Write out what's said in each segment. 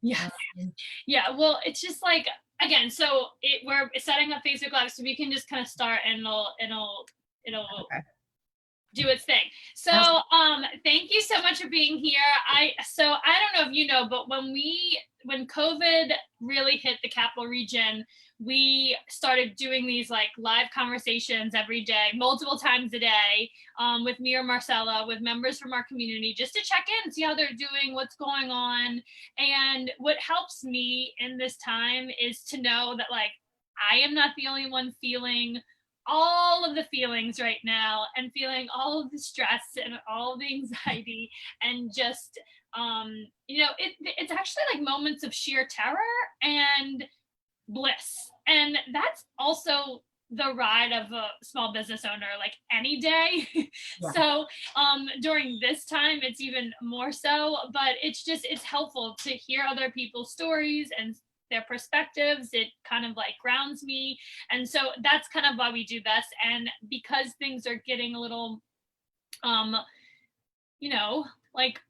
Yes. Um, Yeah. Well, it's just like, again, so we're setting up Facebook Live so we can just kind of start and it'll okay. do its thing. So That's thank you so much for being here. I don't know if you know, but when COVID really hit the capital region, we started doing these like live conversations every day, multiple times a day, with me or Marcella, with members from our community, just to check in, see how they're doing, what's going on. And what helps me in this time is to know that like I am not the only one feeling all of the feelings right now and feeling all of the stress and all of the anxiety and just it's actually like moments of sheer terror and bliss, and that's also the ride of a small business owner like any day. yeah. So during this time it's even more so, but it's helpful to hear other people's stories and their perspectives. It kind of like grounds me, and so that's kind of why we do this. And because things are getting a little um like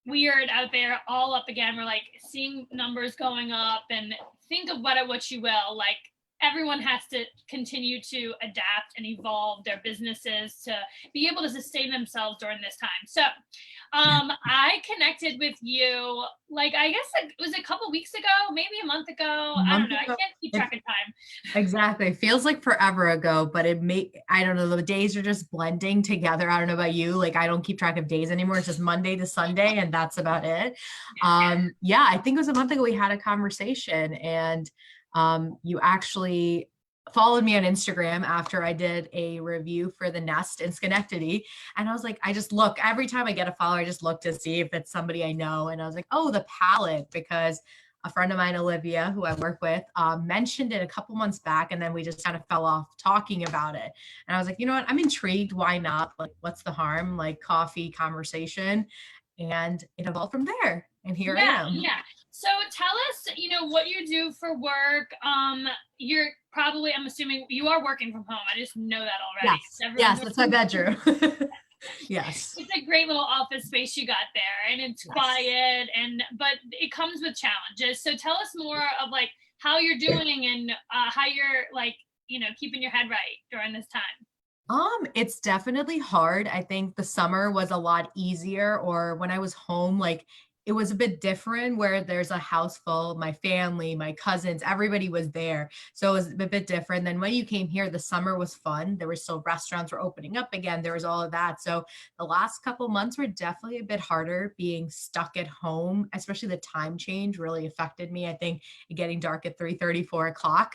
weird out there all up again, we're like seeing numbers going up, and think of what you will, like everyone has to continue to adapt and evolve their businesses to be able to sustain themselves during this time. So I connected with you, like I guess like, was it a couple weeks ago, maybe a month ago, A I don't month know, I ago. can't keep It track of time. exactly feels like forever ago, but I don't know, the days are just blending together. I don't know about you. Like I don't keep track of days anymore. It's just Monday to Sunday, and that's about it. Yeah, I think it was a month ago we had a conversation, and you actually followed me on Instagram after I did a review for the Nest in Schenectady. And I was like, I just look every time I get a follower, I just look to see if it's somebody I know. And I was like, oh, the palette, because a friend of mine, Olivia, who I work with, mentioned it a couple months back, and then we just kind of fell off talking about it. And I was like, you know what? I'm intrigued. Why not? Like, what's the harm? Like coffee conversation. And it evolved from there. And here I Yeah, am. yeah. So tell us, what you do for work. You're probably, I'm assuming you are working from home. I just know that already. Yes. Everyone's Yes. That's my working. bedroom. Yes. It's a great little office space you got there, and it's Yes. quiet, but it comes with challenges. So tell us more of like how you're doing and how you're like, keeping your head right during this time. It's definitely hard. I think the summer was a lot easier, or when I was home, like it was a bit different where there's a house full, my family, my cousins, everybody was there. So it was a bit different. Then when you came here, the summer was fun. There were still restaurants were opening up again. There was all of that. So the last couple months were definitely a bit harder being stuck at home, especially the time change really affected me. I think getting dark at 3:30, 4 o'clock.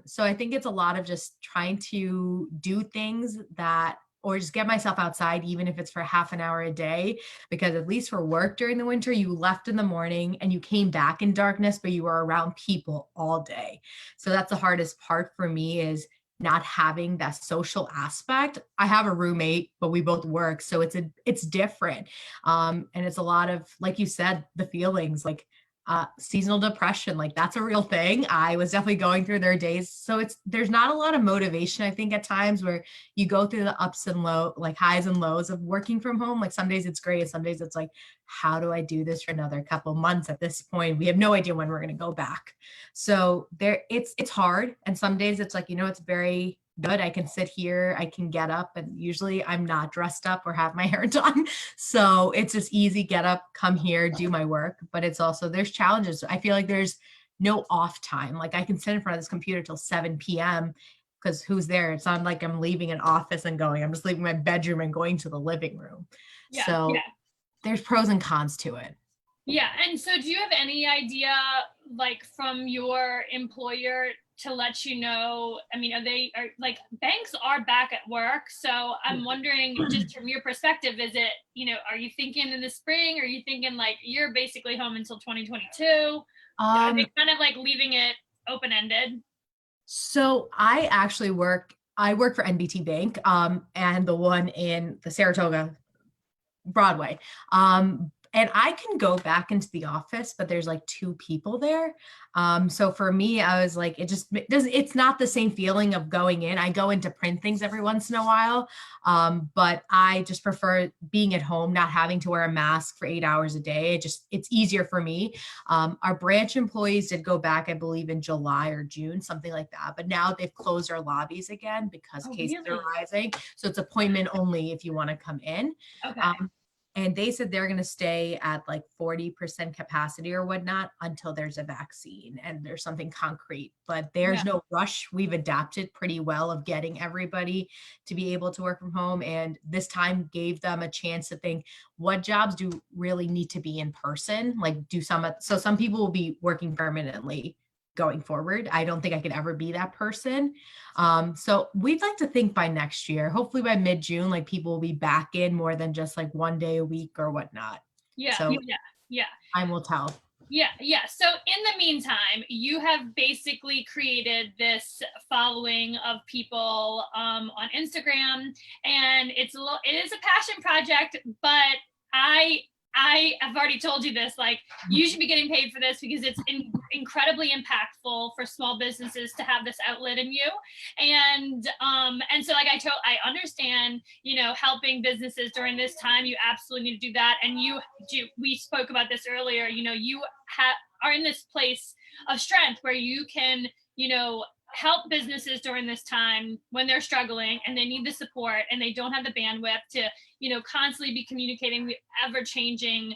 So I think it's a lot of just trying to do things that, or just get myself outside, even if it's for half an hour a day, because at least for work during the winter, you left in the morning and you came back in darkness, but you were around people all day. So that's the hardest part for me, is not having that social aspect. I have a roommate, but we both work. So it's different. And it's a lot of, like you said, the feelings like seasonal depression, like that's a real thing. I was definitely going through their days. So there's not a lot of motivation, I think, at times where you go through the ups and low, like highs and lows of working from home. Like some days it's great. Some days it's like, how do I do this for another couple months? At this point, we have no idea when we're going to go back. So it's hard. And some days it's like, it's very good. I can sit here, I can get up, and usually I'm not dressed up or have my hair done. So it's just easy, get up, come here, do my work. But it's also, there's challenges. I feel like there's no off time. Like I can sit in front of this computer till 7 p.m. because who's there? It's not like I'm leaving an office and going, I'm just leaving my bedroom and going to the living room. Yeah. So there's pros and cons to it. Yeah. And so do you have any idea, like from your employer, to let you know? I mean, are like banks are back at work. So I'm wondering, just from your perspective, is it, are you thinking in the spring? Are you thinking like you're basically home until 2022? Are Um, they kind of like leaving it open ended? so I work for NBT Bank, and the one in the Saratoga Broadway. And I can go back into the office, but there's like 2 people there. So for me, I was like, it's not the same feeling of going in. I go in to print things every once in a while. But I just prefer being at home, not having to wear a mask for 8 hours a day. It's easier for me. Our branch employees did go back, I believe, in July or June, something like that. But now they've closed our lobbies again because Oh, cases are really? rising. So it's appointment only if you want to come in. Okay. And they said they're going to stay at like 40% capacity or whatnot until there's a vaccine and there's something concrete. But there's Yeah. no rush. We've adapted pretty well of getting everybody to be able to work from home. And this time gave them a chance to think, what jobs do really need to be in person? Like so some people will be working permanently going forward. I don't think I could ever be that person. So we'd like to think by next year, hopefully by mid-June, like people will be back in more than just like one day a week or whatnot. Yeah. So Yeah. Yeah. time will tell. Yeah, yeah. So in the meantime, you have basically created this following of people on Instagram, and it is a passion project. But I I have already told you this. Like, you should be getting paid for this because it's incredibly impactful for small businesses to have this outlet in you. And so like I understand, helping businesses during this time. You absolutely need to do that, and you do. We spoke about this earlier. You are in this place of strength where you can, help businesses during this time when they're struggling and they need the support and they don't have the bandwidth to, constantly be communicating the ever changing,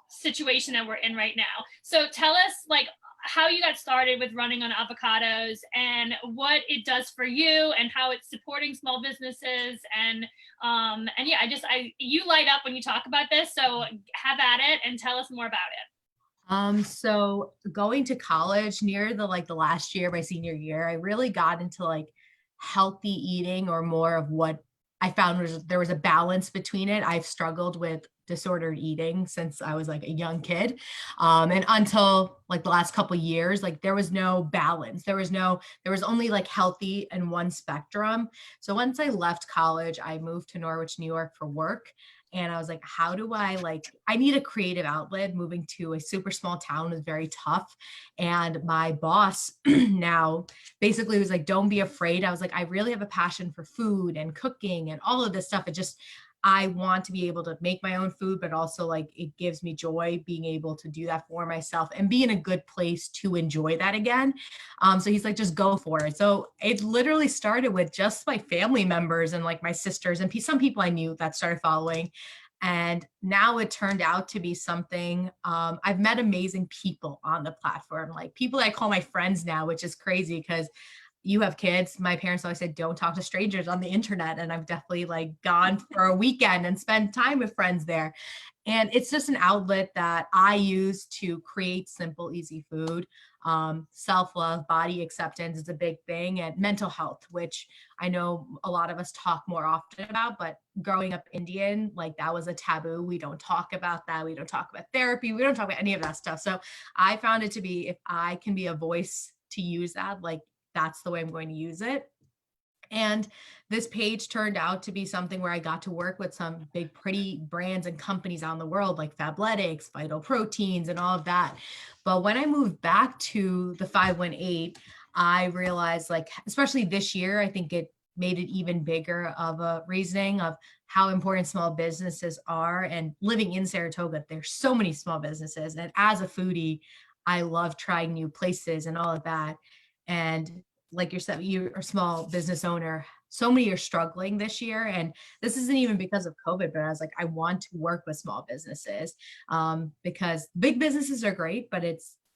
situation that we're in right now. So tell us, like, how you got started with running on Avocados and what it does for you and how it's supporting small businesses. And yeah, you light up when you talk about this. So have at it and tell us more about it. So going to college near the last year, my senior year, I really got into like healthy eating, or more of what I found was there was a balance between it. I've struggled with disordered eating since I was like a young kid. And until like the last couple of years, like there was no balance. There was only like healthy in one spectrum. So once I left college, I moved to Norwich, New York for work. And I was like, how do I need a creative outlet. Moving to a super small town was very tough. And my boss now basically was like, don't be afraid. I was like, I really have a passion for food and cooking and all of this stuff. I want to be able to make my own food, but also like it gives me joy being able to do that for myself and be in a good place to enjoy that again. So he's like, just go for it. So it literally started with just my family members and like my sisters and some people I knew that started following. And now it turned out to be something. I've met amazing people on the platform, like people I call my friends now, which is crazy because you have kids. My parents always said, don't talk to strangers on the internet. And I've definitely like gone for a weekend and spent time with friends there. And it's just an outlet that I use to create simple, easy food. Self-love, body acceptance is a big thing, and mental health, which I know a lot of us talk more often about, but growing up Indian, like that was a taboo. We don't talk about that. We don't talk about therapy. We don't talk about any of that stuff. So I found it to be, if I can be a voice to use that, like that's the way I'm going to use it. And this page turned out to be something where I got to work with some big, pretty brands and companies out in the world, like Fabletics, Vital Proteins, and all of that. But when I moved back to the 518, I realized, like, especially this year, I think it made it even bigger of a reasoning of how important small businesses are. And living in Saratoga, there's so many small businesses. And as a foodie, I love trying new places and all of that. And like yourself, you're a small business owner. So many are struggling this year. And this isn't even because of COVID, but I was like, I want to work with small businesses because big businesses are great, but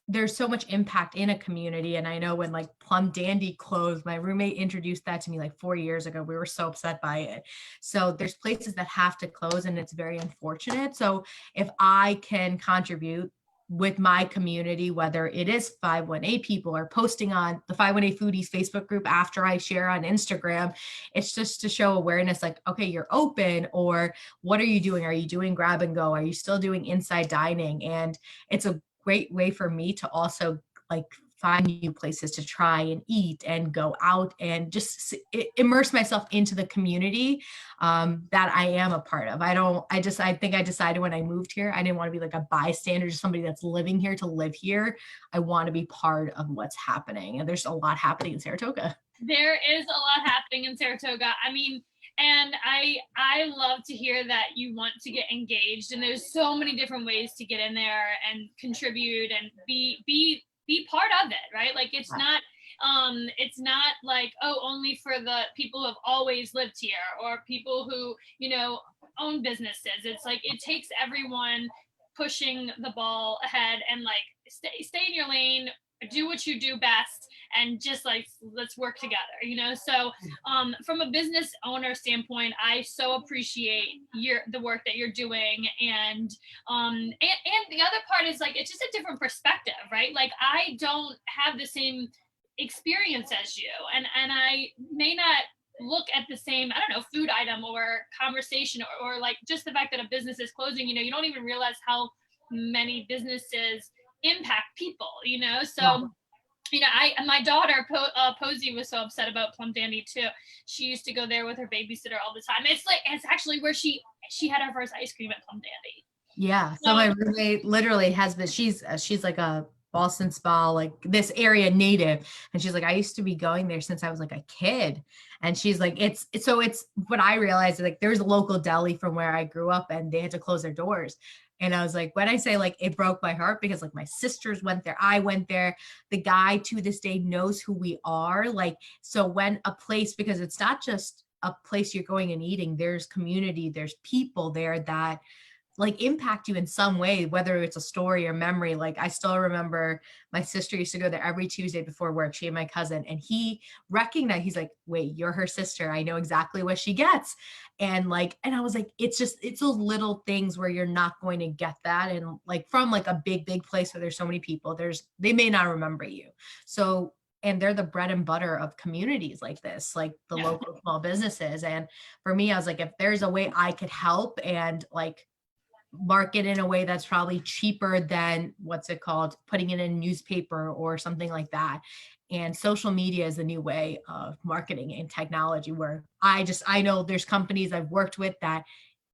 there's so much impact in a community. And I know when like Plum Dandy closed, my roommate introduced that to me like 4 years ago. We were so upset by it. So there's places that have to close, and it's very unfortunate. So if I can contribute with my community, whether it is 518 people or posting on the 518 Foodies Facebook group after I share on Instagram, it's just to show awareness, like, okay, you're open, or what are you doing? Are you doing grab and go? Are you still doing inside dining? And it's a great way for me to also like find new places to try and eat and go out and just immerse myself into the community that I am a part of. I think I decided when I moved here, I didn't want to be like a bystander, just somebody that's living here to live here. I want to be part of what's happening. And there's a lot happening in Saratoga. There is a lot happening in Saratoga. I mean, and I love to hear that you want to get engaged, and there's so many different ways to get in there and contribute and be part of it, right? Like it's not like, oh, only for the people who have always lived here or people who, you know, own businesses. It's like it takes everyone pushing the ball ahead and like stay in your lane, do what you do best, and just like let's work together, you know. So from a business owner standpoint, I so appreciate the work that you're doing, and the other part is like it's just a different perspective, right? Like I don't have the same experience as you, and I may not look at the same, I don't know, food item or conversation or like just the fact that a business is closing, you know, you don't even realize how many businesses impact people, you know. So you know, my daughter Posey was so upset about Plum Dandy too. She used to go there with her babysitter all the time. It's actually where she had her first ice cream at Plum Dandy. Yeah. So my roommate literally has been, she's like a Boston Spa, like this area native. And she's like, I used to be going there since I was like a kid. And she's like, it's what I realized, like there's a local deli from where I grew up and they had to close their doors. And I was like, when I say like, it broke my heart because like my sisters went there, I went there, the guy to this day knows who we are. Like, so when a place, because it's not just a place you're going and eating, there's community, there's people there that like impact you in some way, whether it's a story or memory. Like I still remember my sister used to go there every Tuesday before work, she and my cousin, and he recognized, he's like, wait, you're her sister. I know exactly what she gets. And like, and I was like, it's those little things where you're not going to get that. And like from like a big place where there's so many people, they may not remember you. So, and they're the bread and butter of communities like this, like the local small businesses. And for me, I was like, if there's a way I could help and like market in a way that's probably cheaper than putting it in a newspaper or something like that. And social media is the new way of marketing and technology, where I know there's companies I've worked with that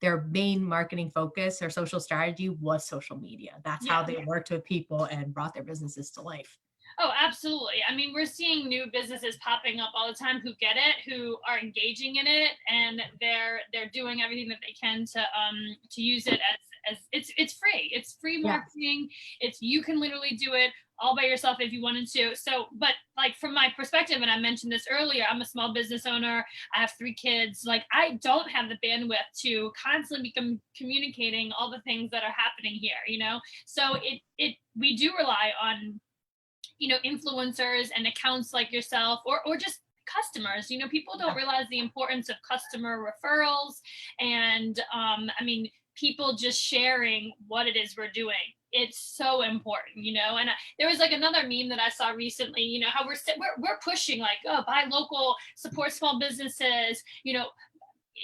their main marketing focus or social strategy was social media. That's how they worked with people and brought their businesses to life. Oh, absolutely. I mean, we're seeing new businesses popping up all the time who get it, who are engaging in it, and they're doing everything that they can to use it as it's free. It's free marketing. You can literally do it all by yourself if you wanted to. So, but like from my perspective, and I mentioned this earlier, I'm a small business owner. I have 3 kids. Like I don't have the bandwidth to constantly be communicating all the things that are happening here, you know? So we do rely on, you know, influencers and accounts like yourself or just customers. You know, people don't realize the importance of customer referrals and I mean, people just sharing what it is we're doing. It's so important, you know. And there was like another meme that I saw recently, you know, how we're pushing like, oh, buy local, support small businesses, you know.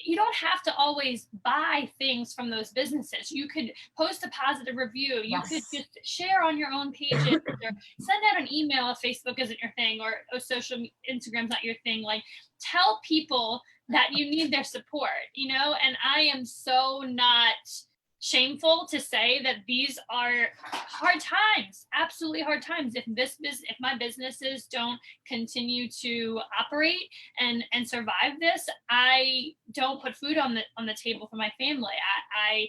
You don't have to always buy things from those businesses. You could post a positive review. You could just share on your own pages or send out an email if Facebook isn't your thing or Instagram's not your thing. Like tell people that you need their support, you know. And I am so not shameful to say that these are hard times, absolutely hard times. If my businesses don't continue to operate and survive this, I don't put food on the table for my family. I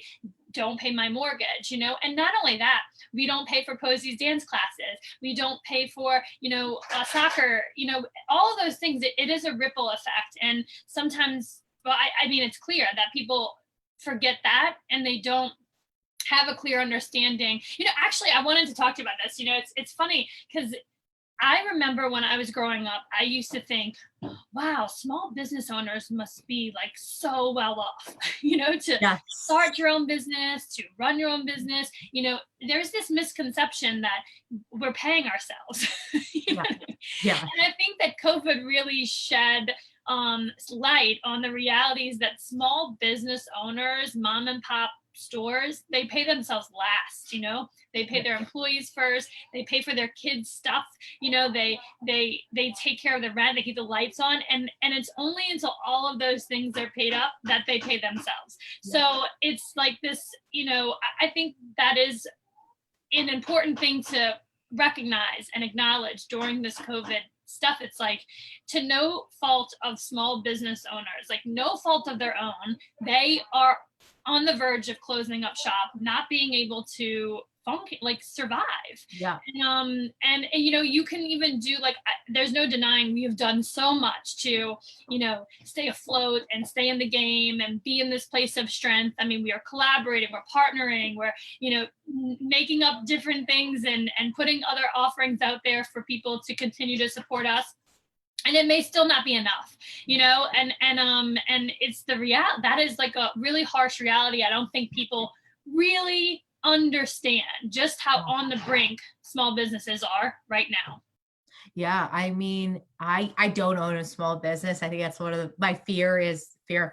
don't pay my mortgage, you know. And not only that, we don't pay for Posey's dance classes. We don't pay for, you know, soccer, you know, all of those things. It is a ripple effect. And sometimes, well, I mean, it's clear that people forget that and they don't have a clear understanding. You know, actually, I wanted to talk to you about this. You know, it's funny because I remember when I was growing up, I used to think, wow, small business owners must be like so well off, you know, to start your own business, to run your own business. You know, there's this misconception that we're paying ourselves. You know? And I think that COVID really shed light on the realities that small business owners, mom and pop stores, they pay themselves last, they pay their employees first, they pay for their kids' stuff, they take care of the rent, they keep the lights on, and it's only until all of those things are paid up that they pay themselves. So it's like this, I think that is an important thing to recognize and acknowledge during this COVID stuff. It's like, to no fault of small business owners, like no fault of their own, they are on the verge of closing up shop, not being able to survive. And you can even do, like, there's no denying we have done so much to stay afloat and stay in the game and be in this place of strength. I mean, we are collaborating, we're partnering, we're making up different things and putting other offerings out there for people to continue to support us. And it may still not be enough, and it's the reality. That is like a really harsh reality. I don't think people really understand just how on the brink small businesses are right now. Yeah, I mean, I don't own a small business. I think that's one of my fear of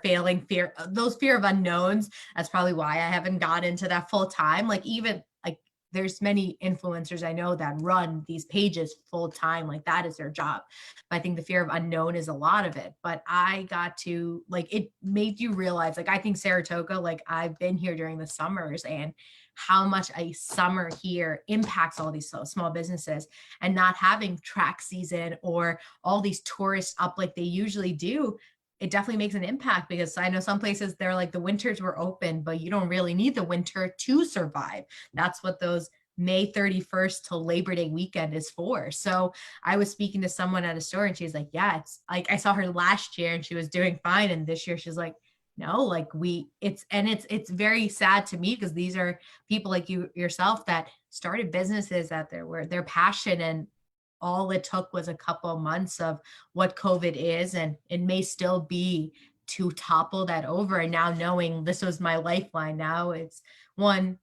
failing, fear of unknowns. That's probably why I haven't got into that full time. Like, even like, there's many influencers I know that run these pages full time, like that is their job. But I think the fear of unknown is a lot of it. But I got to, like, it made you realize, like, I think Saratoga, like, I've been here during the summers, and how much a summer here impacts all these small businesses, and not having track season or all these tourists up like they usually do. It definitely makes an impact, because I know some places they're like, the winters were open, but you don't really need the winter to survive. That's what those May 31st to Labor Day weekend is for. So I was speaking to someone at a store, and she's like, yeah, it's like, I saw her last year and she was doing fine. And this year she's like, no, like it's very sad to me, because these are people like yourself that started businesses that their passion, and all it took was a couple of months of what COVID is, and it may still be, to topple that over. And now, knowing this was my lifeline, now it's one,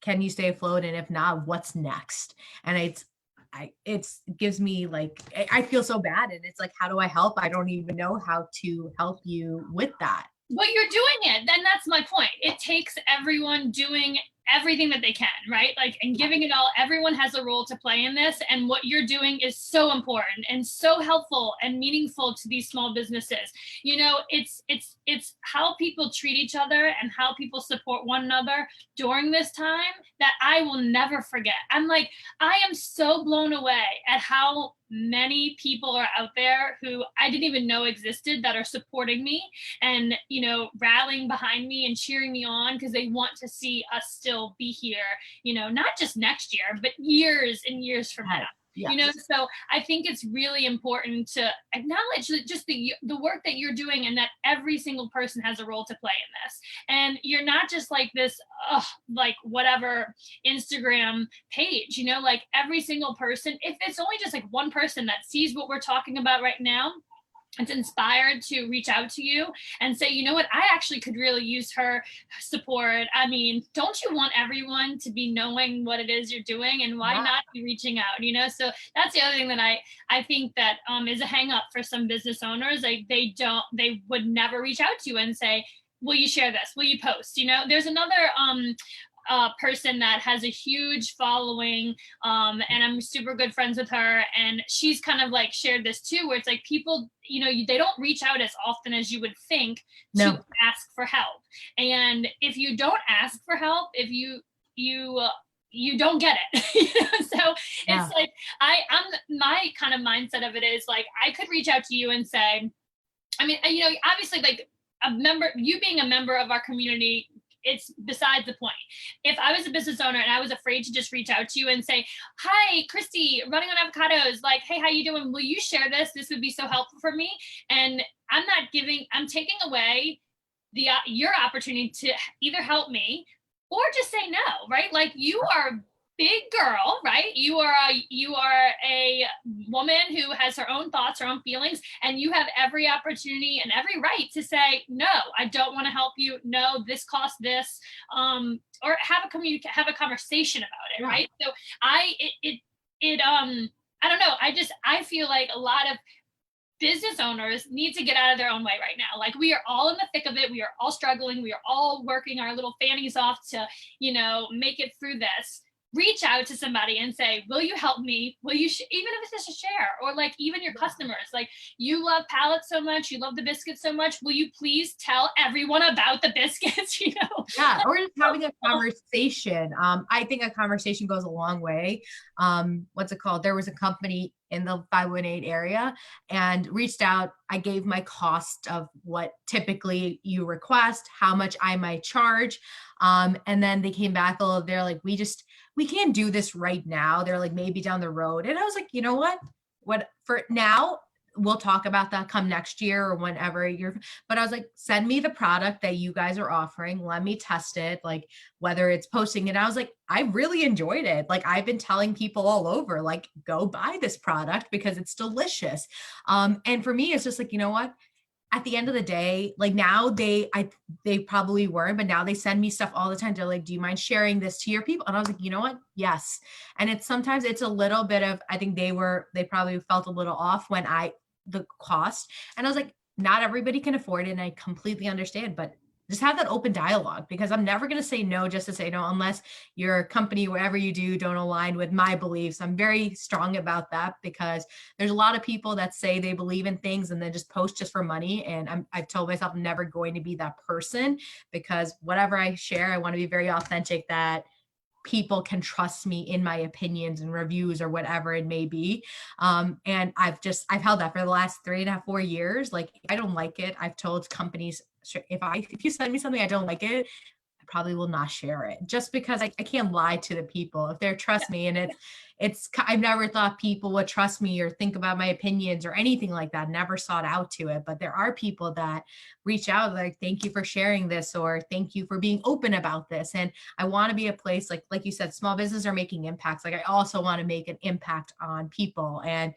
can you stay afloat? And if not, what's next? And it gives me, like, I feel so bad, and it's like, how do I help? I don't even know how to help you with that. But you're doing it. Then that's my point. It takes everyone doing everything that they can, right? Like, and giving it all. Everyone has a role to play in this, and what you're doing is so important and so helpful and meaningful to these small businesses. It's how people treat each other and how people support one another during this time that I will never forget. I am so blown away at how many people are out there who I didn't even know existed, that are supporting me and rallying behind me and cheering me on, because they want to see us still be here, not just next year, but years and years from now. Yes. So I think it's really important to acknowledge that just the work that you're doing, and that every single person has a role to play in this. And you're not just like this, like whatever Instagram page, like every single person, if it's only just like one person that sees what we're talking about right now, it's inspired to reach out to you and say, you know what, I actually could really use her support. I mean, don't you want everyone to be knowing what it is you're doing, and why not be reaching out? So that's the other thing that I think that is a hang up for some business owners. Like, they would never reach out to you and say, will you share this? Will you post? There's another person that has a huge following, and I'm super good friends with her, and she's kind of like shared this too, where it's like, people, they don't reach out as often as you would think to ask for help. And if you don't ask for help, if you don't get it. So it's like, I'm my kind of mindset of it is like, I could reach out to you and say, I mean, obviously, like, you being a member of our community, it's besides the point. If I was a business owner and I was afraid to just reach out to you and say, hi, Christy, running on Avocados, like, hey, how you doing? Will you share this? This would be so helpful for me. And I'm taking away your opportunity to either help me or just say no, right? Like, you are a big girl, right? You are a woman who has her own thoughts, her own feelings, and you have every opportunity and every right to say, no, I don't want to help you. No, this costs this, or have a conversation about it, right? So I don't know. I feel like a lot of business owners need to get out of their own way right now. Like, we are all in the thick of it. We are all struggling. We are all working our little fannies off to, make it through this. Reach out to somebody and say, will you help me? Will you, even if it's just a share, or like even your customers, like, you love palettes so much, you love the biscuits so much, will you please tell everyone about the biscuits? Yeah, or just having a conversation. I think a conversation goes a long way. What's it called? There was a company in the 518 area and reached out. I gave my cost of what typically you request, how much I might charge. And then they came back a little, they're like, we can't do this right now. They're like, maybe down the road. And I was like, you know what for now, we'll talk about that come next year or whenever but I was like, send me the product that you guys are offering. Let me test it. Like, whether it's posting it. I was like, I really enjoyed it. Like, I've been telling people all over, like, go buy this product because it's delicious. And for me, it's just like, you know what? At the end of the day, like, now they probably weren't, but now they send me stuff all the time. They're like, do you mind sharing this to your people? And I was like, you know what? Yes. And sometimes it's a little bit of, I think they probably felt a little off when the cost. And I was like, not everybody can afford it. And I completely understand, but just have that open dialogue, because I'm never going to say no just to say no, unless your company, whatever you do, don't align with my beliefs. I'm very strong about that, because there's a lot of people that say they believe in things and then just post just for money. And I've told myself I'm never going to be that person, because whatever I share, I want to be very authentic, that people can trust me in my opinions and reviews or whatever it may be. And I've held that for the last 3.5, 4 years. Like, if I don't like it, I've told companies, if you send me something, I don't like it, I probably will not share it, just because I can't lie to the people if they trust me. And I've never thought people would trust me or think about my opinions or anything like that. Never sought out to it. But there are people that reach out like, thank you for sharing this, or thank you for being open about this. And I want to be a place, like you said, small businesses are making impacts. Like, I also want to make an impact on people, and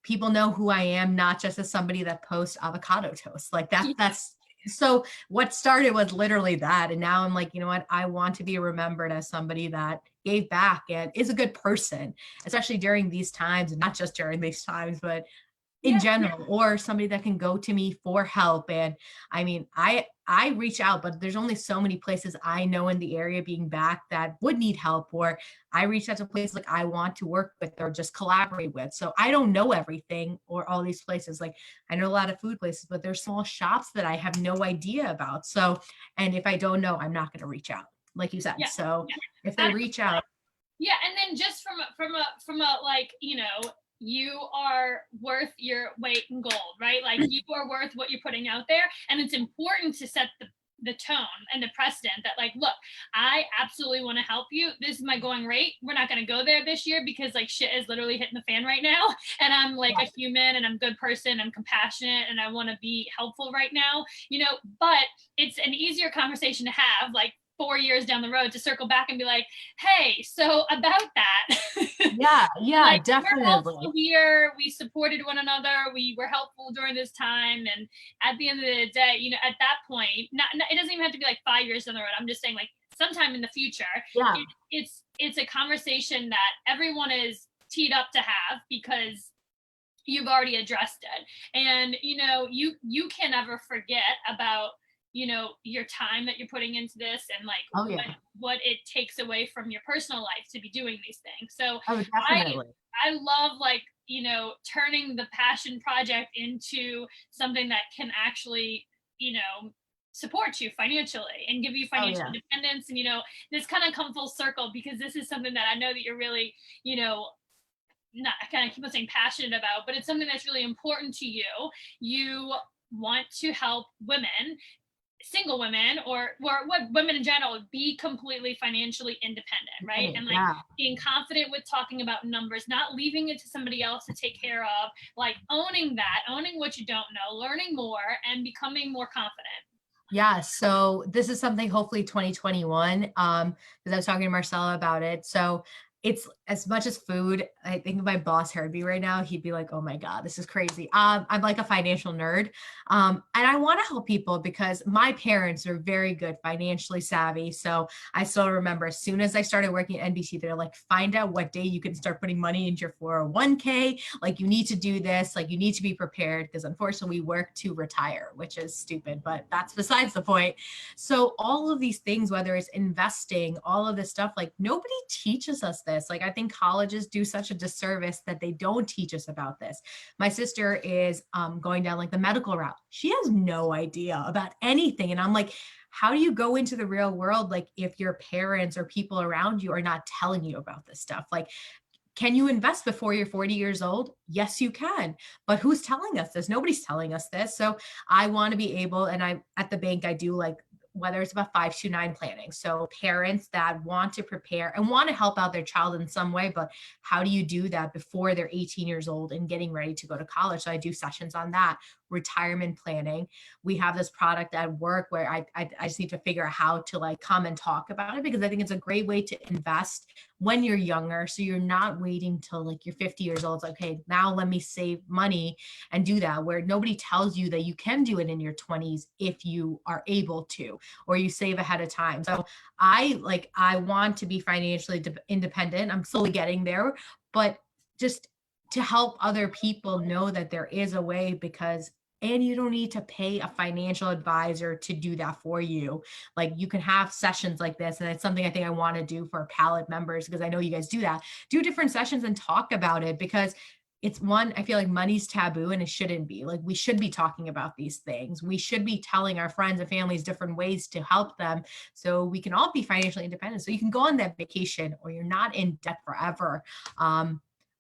people know who I am, not just as somebody that posts avocado toast. Like, that's so what started was literally that. And now I'm like, you know what? I want to be remembered as somebody that gave back and is a good person, especially during these times, and not just during these times, but in general, or somebody that can go to me for help. And I mean, I reach out, but there's only so many places I know in the area being back that would need help, or I reach out to places like I want to work with or just collaborate with. So I don't know everything or all these places. Like, I know a lot of food places, but there's small shops that I have no idea about. So, and if I don't know, I'm not going to reach out, like you said. So if they reach out. Yeah. And then just from a like, you are worth your weight in gold, right? Like, you are worth what you're putting out there. And it's important to set the tone and the precedent that, like, look, I absolutely want to help you. This is my going rate. We're not going to go there this year because, like, shit is literally hitting the fan right now. And I'm like a human, and I'm a good person. I'm compassionate, and I want to be helpful right now, but it's an easier conversation to have, like, 4 years down the road, to circle back and be like, hey, so about that. Yeah, like, definitely. We supported one another. We were helpful during this time. And at the end of the day, at that point, it doesn't even have to be like 5 years down the road. I'm just saying, like, sometime in the future, it's a conversation that everyone is teed up to have, because you've already addressed it. And, you can never forget about your time that you're putting into this, and like what it takes away from your personal life to be doing these things. So definitely. I love, like, turning the passion project into something that can actually, support you financially and give you financial independence. And, this kind of come full circle, because this is something that I know that you're really, not, I kind of keep on saying passionate about, but it's something that's really important to you. You want to help women, single women, or what women in general, be completely financially independent, right? And like being confident with talking about numbers, not leaving it to somebody else to take care of, like owning what you don't know, learning more, and becoming more confident. Yeah. So this is something hopefully 2021, because I was talking to Marcella about it. So as much as food, I think if my boss heard me right now, he'd be like, "Oh my God, this is crazy." I'm like a financial nerd, and I want to help people because my parents are very good financially savvy. So I still remember as soon as I started working at NBC, they're like, "Find out what day you can start putting money into your 401k. Like you need to do this. Like you need to be prepared because unfortunately we work to retire, which is stupid, but that's besides the point." So all of these things, whether it's investing, all of this stuff, like nobody teaches us this. Like I think colleges do such a disservice that they don't teach us about this. My sister is going down like the medical route. She has no idea about anything. And I'm like, how do you go into the real world like if your parents or people around you are not telling you about this stuff? Like, can you invest before you're 40 years old? Yes, you can. But who's telling us this? Nobody's telling us this. So I want to be able, and I at the bank, I do like whether it's about 529 planning. So parents that want to prepare and want to help out their child in some way, but how do you do that before they're 18 years old and getting ready to go to college? So I do sessions on that. Retirement planning. We have this product at work where I just need to figure out how to like come and talk about it because I think it's a great way to invest when you're younger. So you're not waiting till like you're 50 years old. It's like, okay, now let me save money and do that, where nobody tells you that you can do it in your 20s if you are able to, or you save ahead of time. So I want to be financially independent. I'm slowly getting there, but just to help other people know that there is a way because and you don't need to pay a financial advisor to do that for you. Like you can have sessions like this. And it's something I think I want to do for Palette members because I know you guys do that. Do different sessions and talk about it because it's one, I feel like money's taboo and it shouldn't be. Like we should be talking about these things. We should be telling our friends and families different ways to help them so we can all be financially independent. So you can go on that vacation or you're not in debt forever.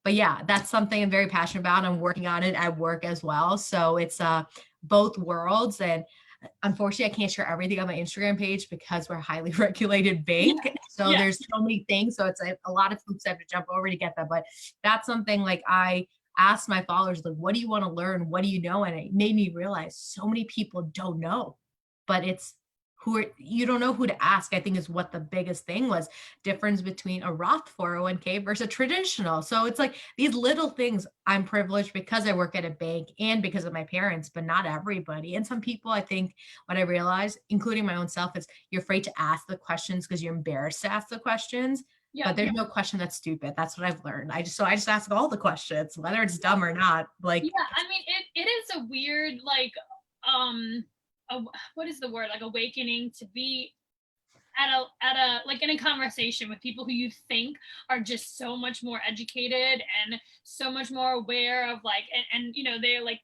But yeah, that's something I'm very passionate about. I'm working on it at work as well. So it's both worlds. And unfortunately, I can't share everything on my Instagram page because we're a highly regulated bank. Yeah. So Yeah. there's so many things. So it's a lot of hoops I have to jump over to get that. But that's something like I asked my followers, like, what do you want to learn? What do you know? And it made me realize so many people don't know, but it's you don't know who to ask. I think is what the biggest thing was difference between a Roth 401k versus a traditional. So it's like these little things. I'm privileged because I work at a bank and because of my parents, but not everybody. And some people, I think what I realized, including my own self, is you're afraid to ask the questions because you're embarrassed to ask the questions. Yeah. But there's no question that's stupid. That's what I've learned. I just ask all the questions, whether it's dumb or not. Like Yeah, I mean, it is a weird, like, um, what is the word? Like awakening to be at a like in a conversation with people who you think are just so much more educated and so much more aware of like, and you know, they're like,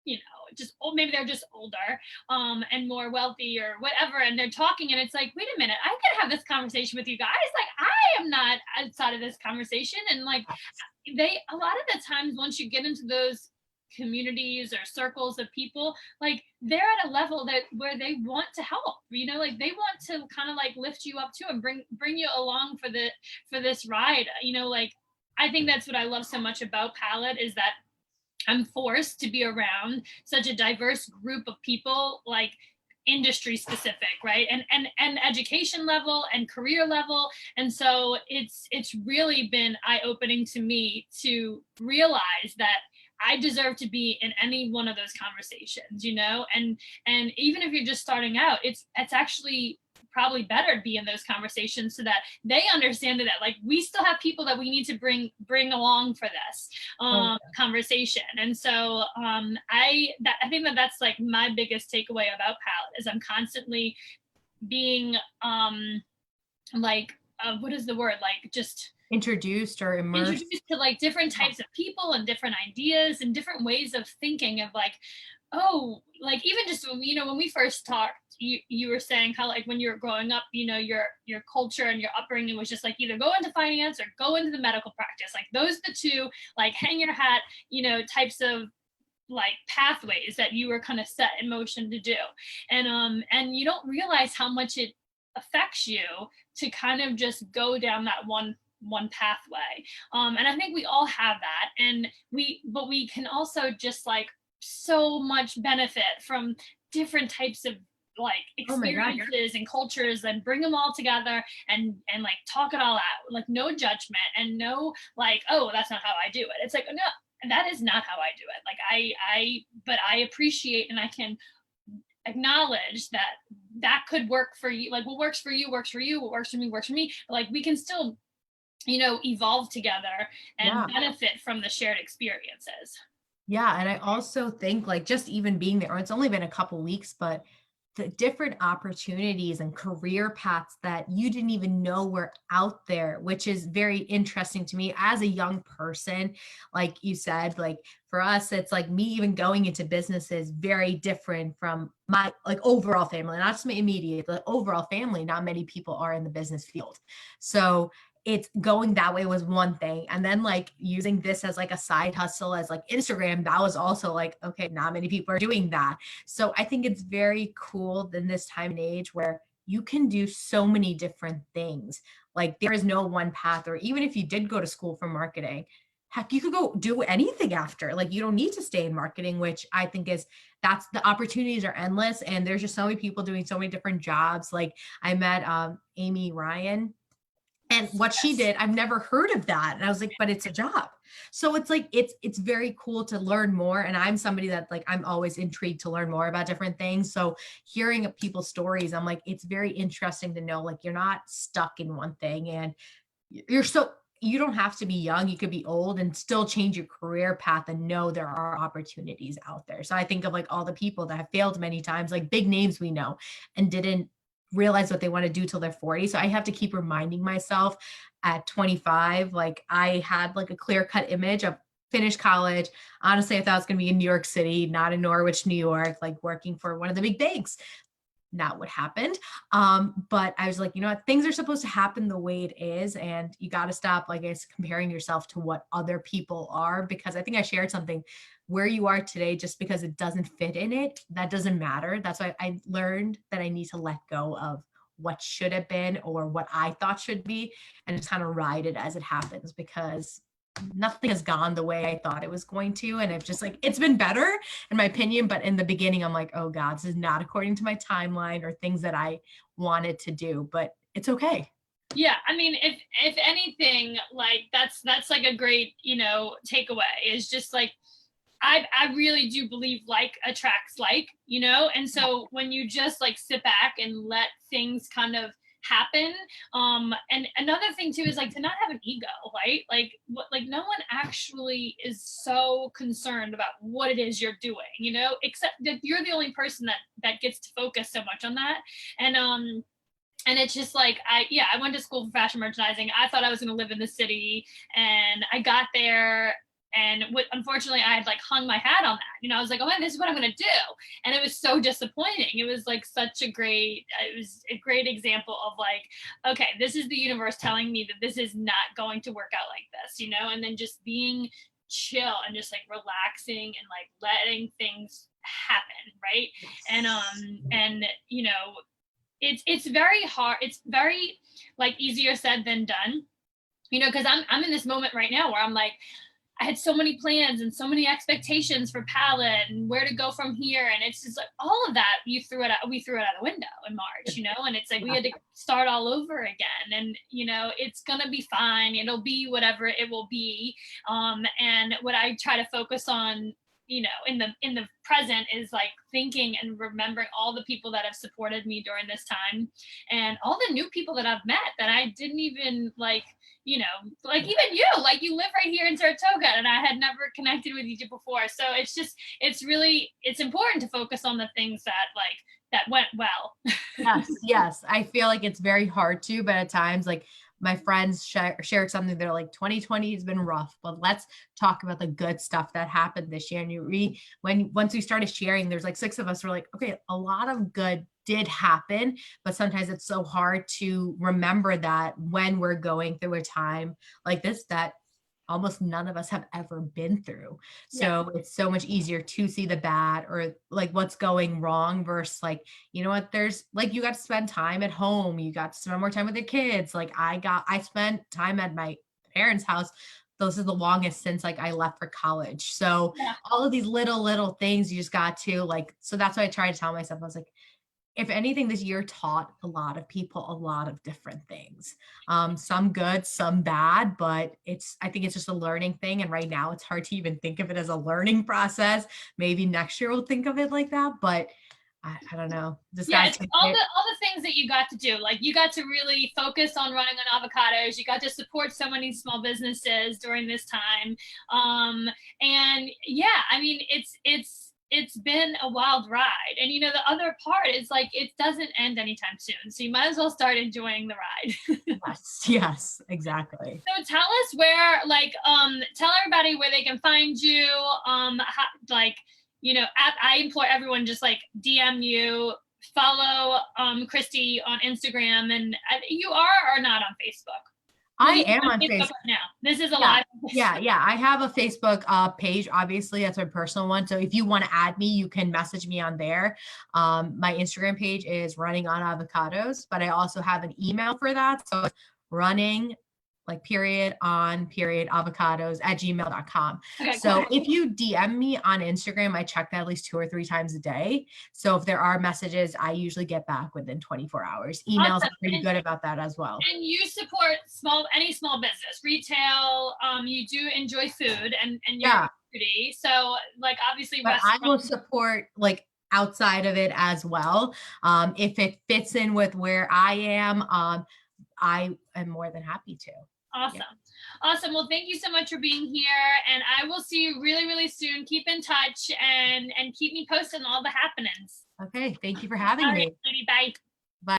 you know, just old, maybe they're just older, and more wealthy or whatever, and they're talking, and it's like, wait a minute, I could have this conversation with you guys. Like, I am not outside of this conversation, and like they a lot of the times once you get into those communities or circles of people, like they're at a level that where they want to help, you know, like they want to kind of like lift you up too and bring you along for this ride, you know. Like I think that's what I love so much about Palette is that I'm forced to be around such a diverse group of people, like industry specific, right? And education level and career level. And so it's really been eye-opening to me to realize that I deserve to be in any one of those conversations, you know? And even if you're just starting out, it's actually probably better to be in those conversations so that they understand that like we still have people that we need to bring along for this conversation. And so I think that that's like my biggest takeaway about Palette is I'm constantly being like what is the word, like just introduced or immersed. introduced to like different types of people and different ideas and different ways of thinking of like, oh, like even just when, you know, when we first talked, you were saying how like when you were growing up, you know, your culture and your upbringing was just like either go into finance or go into the medical practice. Like those are the two, like hang your hat, you know, types of like pathways that you were kind of set in motion to do. And you don't realize how much it affects you to kind of just go down that one pathway. And I think we all have that. And but we can also just like so much benefit from different types of like Oh my God. experiences and cultures and bring them all together and like talk it all out, like no judgment and no like, oh, that's not how I do it. It's like, no, that is not how I do it. Like but I appreciate and I can acknowledge that that could work for you. Like what works for you works for you, what works for me works for me. But like we can still, evolve together and Yeah. benefit from the shared experiences. Yeah. And I also think like just even being there, it's only been a couple weeks, but the different opportunities and career paths that you didn't even know were out there, which is very interesting to me as a young person. Like you said, like for us, it's like me even going into business is very different from my like overall family, not just my immediate, the overall family. Not many people are in the business field. So it's going that way was one thing. And then like using this as like a side hustle as like Instagram, that was also like, okay, not many people are doing that. So I think it's very cool in this time and age where you can do so many different things. Like there is no one path, or even if you did go to school for marketing, heck, you could go do anything after. Like you don't need to stay in marketing, which I think is that's the opportunities are endless. And there's just so many people doing so many different jobs. Like I met Amy Ryan, and what she Yes. did, I've never heard of that. And I was like, but it's a job. So it's like it's very cool to learn more. And I'm somebody that like I'm always intrigued to learn more about different things. So hearing people's stories, I'm like, it's very interesting to know like you're not stuck in one thing, and you're so you don't have to be young, you could be old and still change your career path and know there are opportunities out there. So I think of like all the people that have failed many times, like big names we know, and didn't realize what they want to do till they're 40. So I have to keep reminding myself at 25, like I had like a clear cut image of finished college. Honestly, I thought it was going to be in New York City, not in Norwich, New York, like working for one of the big banks. Not what happened. But I was like, you know what, things are supposed to happen the way it is. And you got to stop, like I guess, comparing yourself to what other people are. Because I think I shared something where you are today, just because it doesn't fit in it, that doesn't matter. That's why I learned that I need to let go of what should have been or what I thought should be, and just kind of ride it as it happens, because nothing has gone the way I thought it was going to. And it's just like, it's been better in my opinion. But in the beginning, I'm like, oh God, this is not according to my timeline or things that I wanted to do, but it's okay. Yeah, I mean, if anything, like that's like a great, takeaway is just like I really do believe like attracts like, and so when you just like sit back and let things kind of happen, and another thing too is like to not have an ego, right? Like what, like no one actually is so concerned about what it is you're doing, except that you're the only person that gets to focus so much on that. And it's just like I went to school for fashion merchandising. I thought I was going to live in the city, and I got there, and unfortunately I had like hung my hat on that. I was like, oh man, this is what I'm going to do, and it was so disappointing. It was like it was a great example of like, okay, this is the universe telling me that this is not going to work out like this, and then just being chill and just like relaxing and like letting things happen, right? And it's very hard. It's very like easier said than done, because I'm in this moment right now where I'm like, I had so many plans and so many expectations for palette and where to go from here. And it's just like all of that, we threw it out the window in March, and it's like we had to start all over again. And, it's going to be fine. It'll be whatever it will be. And what I try to focus on, in the present is like thinking and remembering all the people that have supported me during this time, and all the new people that I've met that I didn't even like, like even you, like you live right here in Saratoga, and I had never connected with you before. So it's important to focus on the things that went well. Yes. I feel like it's very hard to, but at times, like my friends shared something. They're like, 2020 has been rough, but let's talk about the good stuff that happened this year. And once we started sharing, there's like 6 of us were like, okay, a lot of good did happen, but sometimes it's so hard to remember that when we're going through a time like this that almost none of us have ever been through. So it's so much easier to see the bad or like what's going wrong versus like, you know what, there's like, you got to spend time at home. You got to spend more time with your kids. Like I spent time at my parents' house. Those are the longest since like I left for college. So all of these little things you just got to like, so that's what I try to tell myself. I was like, if anything, this year taught a lot of people a lot of different things. Some good, some bad, but I think it's just a learning thing. And right now it's hard to even think of it as a learning process. Maybe next year we'll think of it like that, but I don't know. Just Yeah, got it's to all the things that you got to do. Like you got to really focus on running on Avocados. You got to support so many small businesses during this time. And yeah, I mean, it's been a wild ride. And the other part is like it doesn't end anytime soon. So you might as well start enjoying the ride. Yes, exactly. So tell us where, like, tell everybody where they can find you. I implore everyone just like DM you, follow Christy on Instagram, and you are or not on Facebook. I am on Facebook Facebook right now. This is a yeah, live. yeah. I have a Facebook page. Obviously, that's my personal one. So if you want to add me, you can message me on there. My Instagram page is running on avocados, but I also have an email for that. So it's running like period on period avocados at gmail.com. Okay, so cool. if you DM me on Instagram, I check that at least 2 or 3 times a day. So if there are messages, I usually get back within 24 hours. Emails Awesome. are pretty good about that as well. And you support any small business, retail. You do enjoy food and you're foodie. So like obviously but I will support like outside of it as well. If it fits in with where I am, I am more than happy to. Awesome. Yeah. Awesome. Well, thank you so much for being here. And I will see you really, really soon. Keep in touch and keep me posted on all the happenings. Okay. Thank you for having me. Bye.